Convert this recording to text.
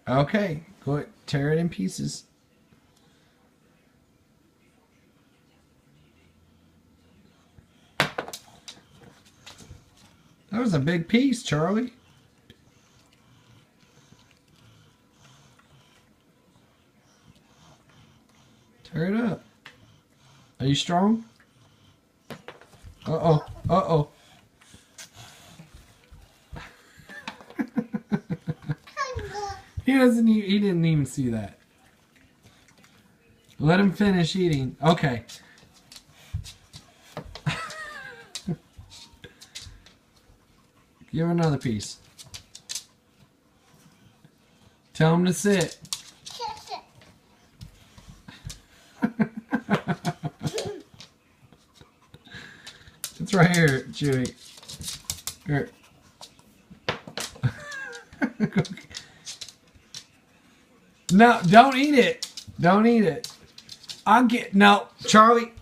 Okay, go ahead, tear it in pieces. That was a big piece, Charlie. Tear it up. Are you strong? Uh-oh. Uh-oh. He didn't even see that. Let him finish eating. Okay. Give him another piece. Tell him to sit. It's right here, Chewy. Here. No, don't eat it. Don't eat it. No, Charlie.